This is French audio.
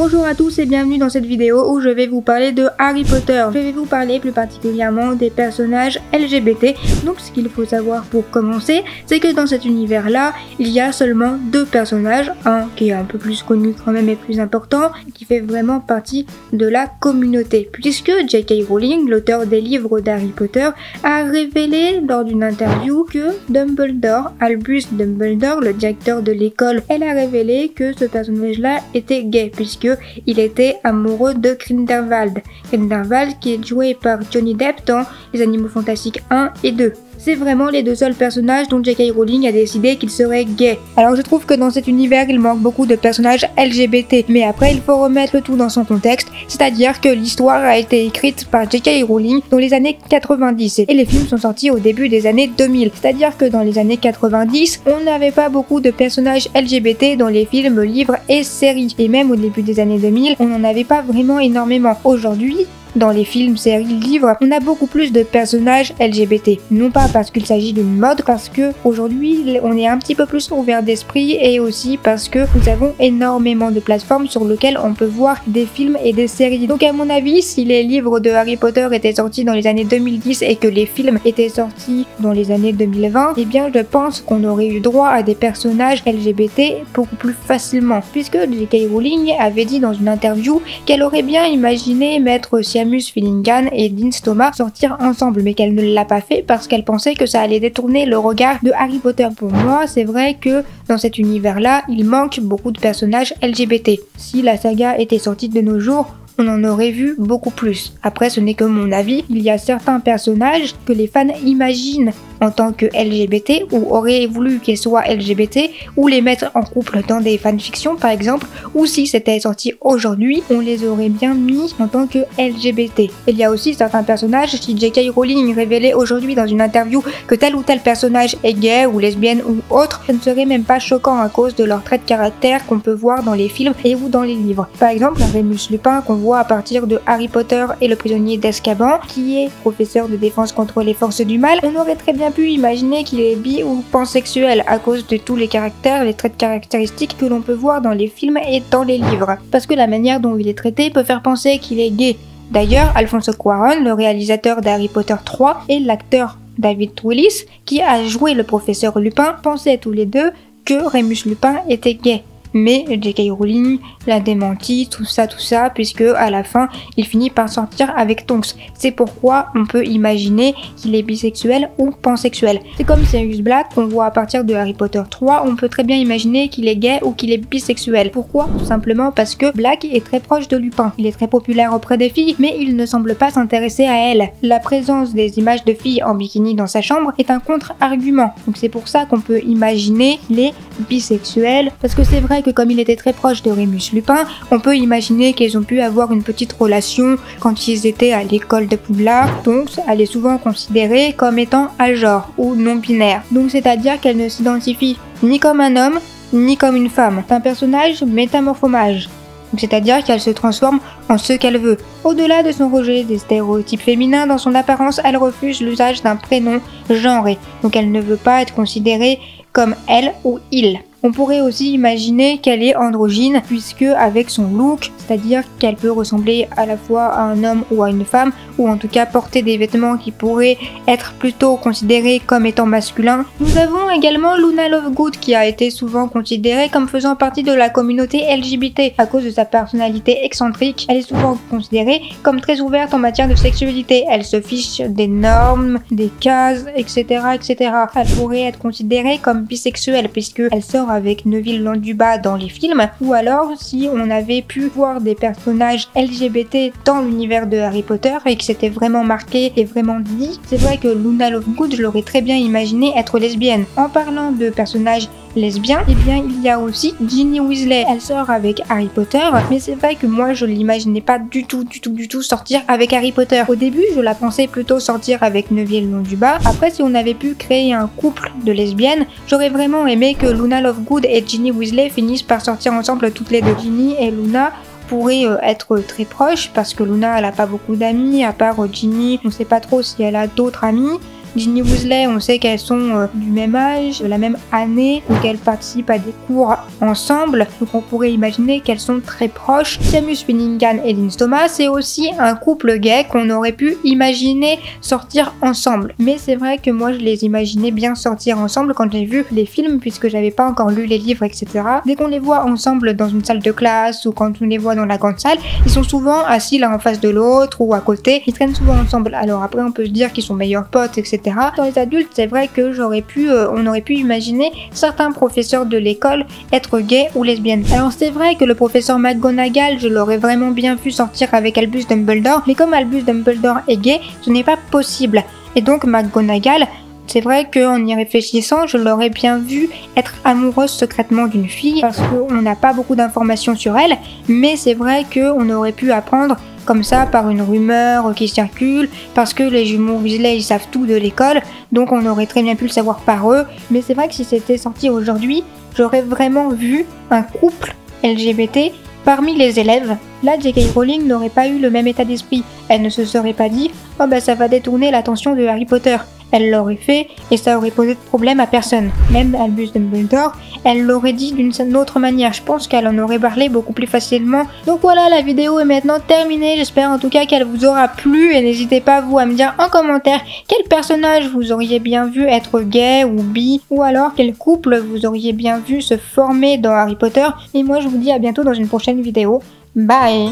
Bonjour à tous et bienvenue dans cette vidéo où je vais vous parler de Harry Potter. Je vais vous parler plus particulièrement des personnages LGBT. Donc ce qu'il faut savoir pour commencer, c'est que dans cet univers-là, il y a seulement deux personnages. Un qui est un peu plus connu quand même et plus important, qui fait vraiment partie de la communauté. Puisque J.K. Rowling, l'auteur des livres d'Harry Potter, a révélé lors d'une interview que Dumbledore, Albus Dumbledore, le directeur de l'école, elle a révélé que ce personnage-là était gay, puisque il était amoureux de Grindelwald. Grindelwald qui est joué par Johnny Depp dans Les Animaux Fantastiques 1 et 2. C'est vraiment les deux seuls personnages dont J.K. Rowling a décidé qu'ils seraient gays. Alors je trouve que dans cet univers, il manque beaucoup de personnages LGBT. Mais après, il faut remettre le tout dans son contexte, c'est-à-dire que l'histoire a été écrite par J.K. Rowling dans les années 90 et les films sont sortis au début des années 2000. C'est-à-dire que dans les années 90, on n'avait pas beaucoup de personnages LGBT dans les films, livres et séries. Et même au début des années 2000, on n'en avait pas vraiment énormément. Aujourd'hui, dans les films, séries, livres, on a beaucoup plus de personnages LGBT. Non pas parce qu'il s'agit d'une mode, parce que aujourd'hui on est un petit peu plus ouvert d'esprit et aussi parce que nous avons énormément de plateformes sur lesquelles on peut voir des films et des séries. Donc à mon avis, si les livres de Harry Potter étaient sortis dans les années 2010 et que les films étaient sortis dans les années 2020, eh bien je pense qu'on aurait eu droit à des personnages LGBT beaucoup plus facilement. Puisque J.K. Rowling avait dit dans une interview qu'elle aurait bien imaginé mettre Seamus Finnegan et Dean Stoma sortir ensemble, mais qu'elle ne l'a pas fait parce qu'elle pensait que ça allait détourner le regard de Harry Potter. Pour moi, c'est vrai que dans cet univers-là, il manque beaucoup de personnages LGBT. Si la saga était sortie de nos jours, on en aurait vu beaucoup plus. Après, ce n'est que mon avis, il y a certains personnages que les fans imaginent en tant que LGBT ou auraient voulu qu'ils soient LGBT ou les mettre en couple dans des fanfictions par exemple, ou si c'était sorti aujourd'hui, on les aurait bien mis en tant que LGBT. Il y a aussi certains personnages, si J.K. Rowling révélait aujourd'hui dans une interview que tel ou tel personnage est gay ou lesbienne ou autre, ce ne serait même pas choquant à cause de leurs traits de caractère qu'on peut voir dans les films et ou dans les livres. Par exemple, Remus Lupin qu'on voit à partir de Harry Potter et le prisonnier d'Azkaban, qui est professeur de défense contre les forces du mal, on aurait très bien pu imaginer qu'il est bi ou pansexuel à cause de tous les caractères, les traits de caractéristiques que l'on peut voir dans les films et dans les livres. Parce que la manière dont il est traité peut faire penser qu'il est gay. D'ailleurs, Alfonso Cuarón, le réalisateur d'Harry Potter 3 et l'acteur David Thewlis, qui a joué le professeur Lupin, pensaient tous les deux que Remus Lupin était gay. Mais J.K. Rowling l'a démenti, tout ça, puisque à la fin, il finit par sortir avec Tonks. C'est pourquoi on peut imaginer qu'il est bisexuel ou pansexuel. C'est comme Sirius Black qu'on voit à partir de Harry Potter 3, on peut très bien imaginer qu'il est gay ou qu'il est bisexuel. Pourquoi? Tout simplement parce que Black est très proche de Lupin. Il est très populaire auprès des filles, mais il ne semble pas s'intéresser à elles. La présence des images de filles en bikini dans sa chambre est un contre-argument. Donc c'est pour ça qu'on peut imaginer qu'il est bisexuel, parce que c'est vrai que comme il était très proche de Remus Lupin, on peut imaginer qu'ils ont pu avoir une petite relation quand ils étaient à l'école de Poudlard. Donc elle est souvent considérée comme étant agenre ou non-binaire. Donc c'est-à-dire qu'elle ne s'identifie ni comme un homme ni comme une femme. C'est un personnage métamorphomage. C'est-à-dire qu'elle se transforme en ce qu'elle veut. Au-delà de son rejet des stéréotypes féminins dans son apparence, elle refuse l'usage d'un prénom genré. Donc elle ne veut pas être considérée comme elle ou il. On pourrait aussi imaginer qu'elle est androgyne puisque avec son look, c'est-à-dire qu'elle peut ressembler à la fois à un homme ou à une femme, ou en tout cas porter des vêtements qui pourraient être plutôt considérés comme étant masculins. Nous avons également Luna Lovegood qui a été souvent considérée comme faisant partie de la communauté LGBT à cause de sa personnalité excentrique. Elle est souvent considérée comme très ouverte en matière de sexualité. Elle se fiche des normes, des cases, etc. etc. Elle pourrait être considérée comme bisexuelle puisque elle sort avec Neville Londuba dans les films, ou alors si on avait pu voir des personnages LGBT dans l'univers de Harry Potter et que c'était vraiment marqué et vraiment dit, c'est vrai que Luna Lovegood, je l'aurais très bien imaginé être lesbienne. En parlant de personnages lesbiens, eh bien il y a aussi Ginny Weasley. Elle sort avec Harry Potter, mais c'est vrai que moi je l'imaginais pas du tout sortir avec Harry Potter. Au début, je la pensais plutôt sortir avec Neville Londuba. Après, si on avait pu créer un couple de lesbiennes, j'aurais vraiment aimé que Luna Lovegood et Ginny Weasley finissent par sortir ensemble toutes les deux. Ginny et Luna pourraient être très proches parce que Luna elle a pas beaucoup d'amis à part Ginny, on sait pas trop si elle a d'autres amis. Ginny Weasley, on sait qu'elles sont du même âge, de la même année, ou qu'elles participent à des cours ensemble, donc on pourrait imaginer qu'elles sont très proches. Seamus Finnegan et Lynn Thomas, c'est aussi un couple gay qu'on aurait pu imaginer sortir ensemble. Mais c'est vrai que moi je les imaginais bien sortir ensemble quand j'ai vu les films, puisque j'avais pas encore lu les livres, etc. Dès qu'on les voit ensemble dans une salle de classe ou quand on les voit dans la grande salle, ils sont souvent assis l'un en face de l'autre ou à côté, ils traînent souvent ensemble. Alors après on peut se dire qu'ils sont meilleurs potes, etc. Dans les adultes, c'est vrai que on aurait pu imaginer certains professeurs de l'école être gays ou lesbiennes. Alors c'est vrai que le professeur McGonagall, je l'aurais vraiment bien vu sortir avec Albus Dumbledore, mais comme Albus Dumbledore est gay, ce n'est pas possible. Et donc McGonagall, c'est vrai qu'en y réfléchissant, je l'aurais bien vu être amoureuse secrètement d'une fille, parce qu'on n'a pas beaucoup d'informations sur elle, mais c'est vrai qu'on aurait pu apprendre comme ça par une rumeur qui circule, parce que les jumeaux Weasley ils savent tout de l'école, donc on aurait très bien pu le savoir par eux. Mais c'est vrai que si c'était sorti aujourd'hui, j'aurais vraiment vu un couple LGBT parmi les élèves. Là, J.K. Rowling n'aurait pas eu le même état d'esprit. Elle ne se serait pas dit « Oh bah ça va détourner l'attention de Harry Potter ». Elle l'aurait fait et ça aurait posé de problème à personne. Même Albus Dumbledore, elle l'aurait dit d'une autre manière. Je pense qu'elle en aurait parlé beaucoup plus facilement. Donc voilà, la vidéo est maintenant terminée. J'espère en tout cas qu'elle vous aura plu et n'hésitez pas vous à me dire en commentaire quel personnage vous auriez bien vu être gay ou bi, ou alors quel couple vous auriez bien vu se former dans Harry Potter. Et moi je vous dis à bientôt dans une prochaine vidéo. Bye!